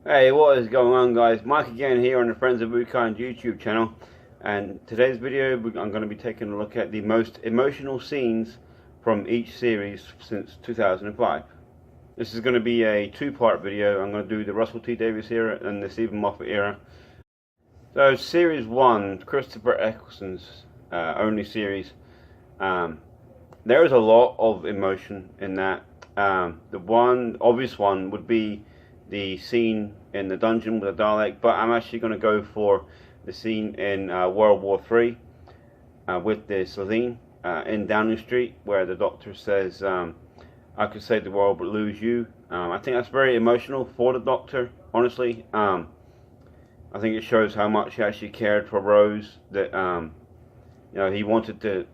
Hey, what is going on, guys? Mike again here on the Friends of Ood-Kind YouTube channel, and today's video I'm going to be taking a look at the most emotional scenes from each series since 2005. This is going to be a two-part video. I'm going to do the Russell T Davies era and the Stephen Moffat era. So series 1, Christopher Eccleston's only series, there is a lot of emotion in that. The one obvious one would be the scene in the dungeon with the Dalek, but I'm actually going to go for the scene in World War III with the Celine in Downing Street, where the Doctor says, I could save the world but lose you. I think that's very emotional for the Doctor, honestly. I think it shows how much he actually cared for Rose, that you know, he wanted to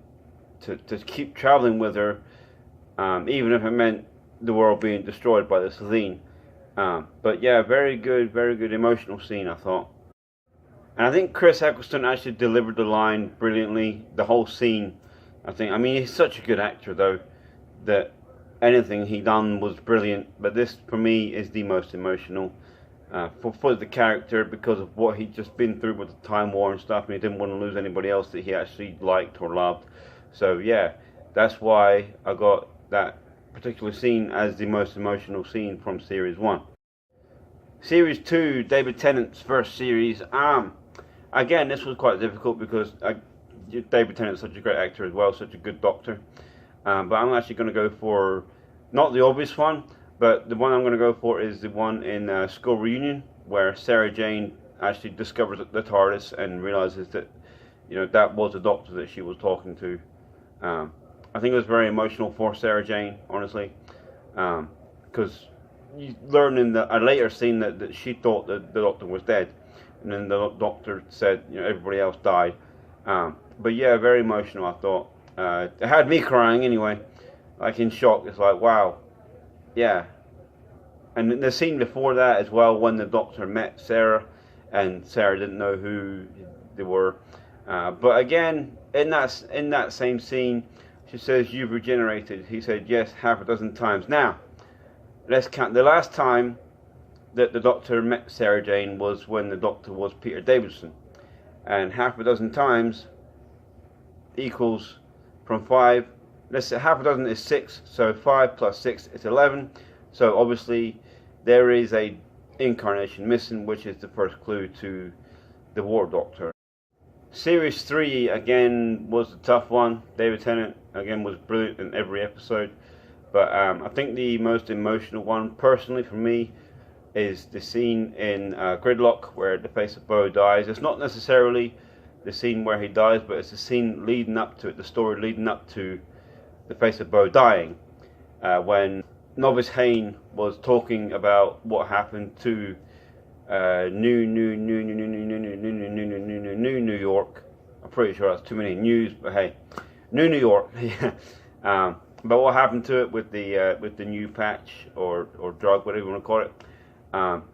keep traveling with her, even if it meant the world being destroyed by the Celine. But yeah, very good emotional scene, I thought. And I think Chris Eccleston actually delivered the line brilliantly, the whole scene. I mean, he's such a good actor, though, that anything he done was brilliant. But this, for me, is the most emotional for the character, because of what he'd just been through with the Time War and stuff, and he didn't want to lose anybody else that he actually liked or loved. So yeah, that's why I got that particular scene as the most emotional scene from Series 1. Series 2, David Tennant's first series. Again, this was quite difficult because David Tennant's such a great actor as well, such a good Doctor. But I'm actually going to go for, not the obvious one, but the one I'm going to go for is the one in School Reunion, where Sarah Jane actually discovers the TARDIS and realizes that, you know, that was the Doctor that she was talking to. I think it was very emotional for Sarah Jane, honestly, because you learn in a later scene that she thought that the Doctor was dead, and then the Doctor said, you know, everybody else died. But yeah, very emotional, I thought. It had me crying anyway, like in shock. It's like, wow, yeah. And the scene before that as well, when the Doctor met Sarah, and Sarah didn't know who they were. But again, in that same scene, she says, "You've regenerated." He said, "Yes, half a dozen times." Now, let's count. The last time that the Doctor met Sarah Jane was when the Doctor was Peter Davison. And half a dozen times equals from 5. Let's say half a dozen is 6. So 5 plus 6 is 11. So obviously there is a incarnation missing, which is the first clue to the War Doctor. Series 3 again was a tough one. David Tennant again was brilliant in every episode, but I think the most emotional one, personally for me, is the scene in Gridlock where the face of Bo dies. It's not necessarily the scene where he dies, but it's the scene leading up to it, the story leading up to the face of Bo dying, when Novice Hayne was talking about what happened to New York. I'm pretty sure that's too many news, but hey, New York. But what happened to it with the new patch or drug, whatever you want to call it,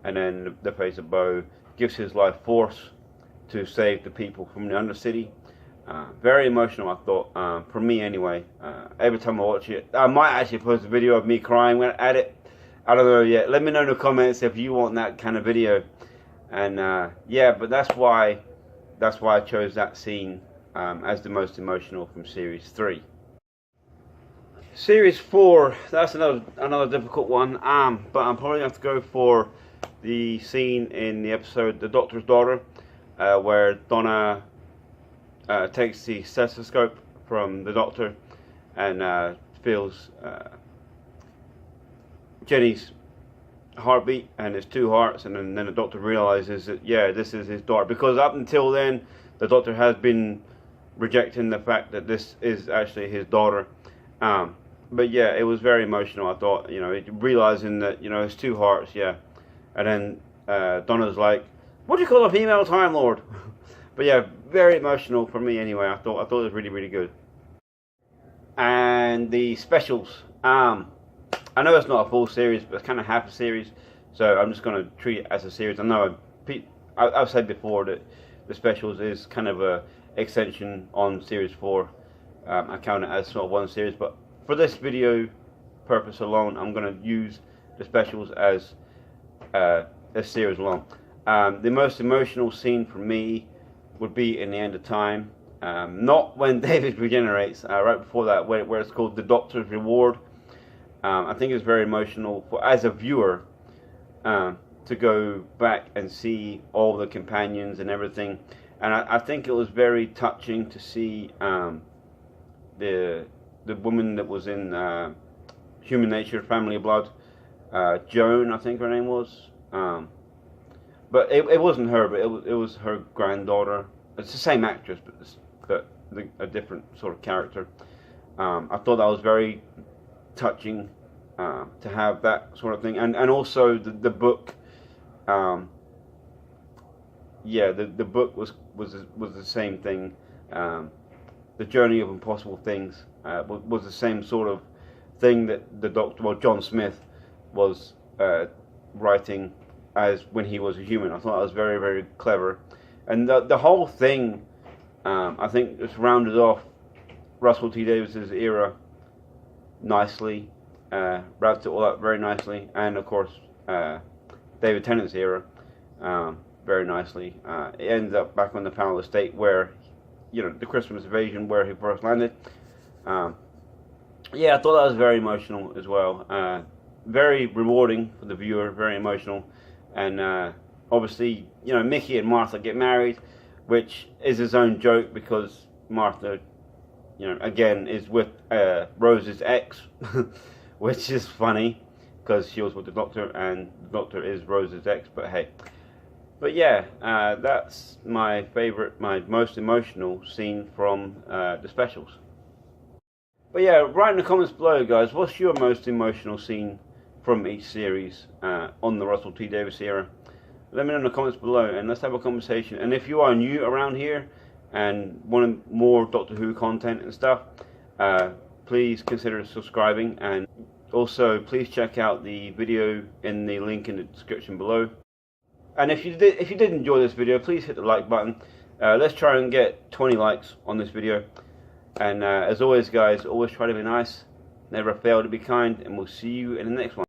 and then the face of Bo gives his life force to save the people from the Undercity. Very emotional, I thought, for me anyway. Every time I watch it, I might actually post a video of me crying. I'm gonna add it. I don't know yet. Let me know in the comments if you want that kind of video. And yeah, but that's why I chose that scene as the most emotional from Series 3. Series 4, that's another difficult one. But I'm probably going to have to go for the scene in the episode The Doctor's Daughter, where Donna takes the stethoscope from the Doctor and feels Jenny's heartbeat, and it's 2 hearts, and then the Doctor realizes that, yeah, this is his daughter, because up until then the Doctor has been rejecting the fact that this is actually his daughter. But yeah, it was very emotional, I thought, you know, realizing that, you know, it's 2 hearts, yeah. And then Donna's like, "What do you call a female Time Lord?" But yeah, very emotional for me anyway. I thought it was really good. And the specials, I know it's not a full series, but it's kind of half a series, so I'm just going to treat it as a series. I know I've said before that the specials is kind of a extension on Series 4. I count it as sort of one series, but for this video purpose alone, I'm going to use the specials as this series along. The most emotional scene for me would be in the end of time. Not when Davies regenerates, right before that, where it's called The Doctor's Reward. I think it's very emotional as a viewer to go back and see all the companions and everything. And I think it was very touching to see the woman that was in Human Nature, Family of Blood, Joan, I think her name was. But it wasn't her, but it was her granddaughter. It's the same actress, but a different sort of character. I thought that was very touching to have that sort of thing, and also the book. Yeah, the book was the same thing. The Journey of Impossible Things was the same sort of thing that the Doctor, well, John Smith, was writing as when he was a human. I thought that was very, very clever, and the whole thing, I think, it's rounded off Russell T Davies's era nicely, wrapped it all up very nicely, and of course David Tennant's era very nicely. It ends up back on the Panel Estate where, you know, the Christmas invasion where he first landed. Yeah, I thought that was very emotional as well. Very rewarding for the viewer, very emotional. And obviously, you know, Mickey and Martha get married, which is his own joke because Martha, you know, again, is with Rose's ex, which is funny because she was with the Doctor and the Doctor is Rose's ex, but hey. But yeah, that's my favorite, my most emotional scene from the specials. But yeah, write in the comments below, guys, what's your most emotional scene from each series on the Russell T Davies era? Let me know in the comments below and let's have a conversation. And if you are new around here and want more Doctor Who content and stuff, please consider subscribing, and also please check out the video in the link in the description below. And if you did enjoy this video, please hit the like button. Let's try and get 20 likes on this video. And as always, guys, always try to be nice, never fail to be kind, and we'll see you in the next one.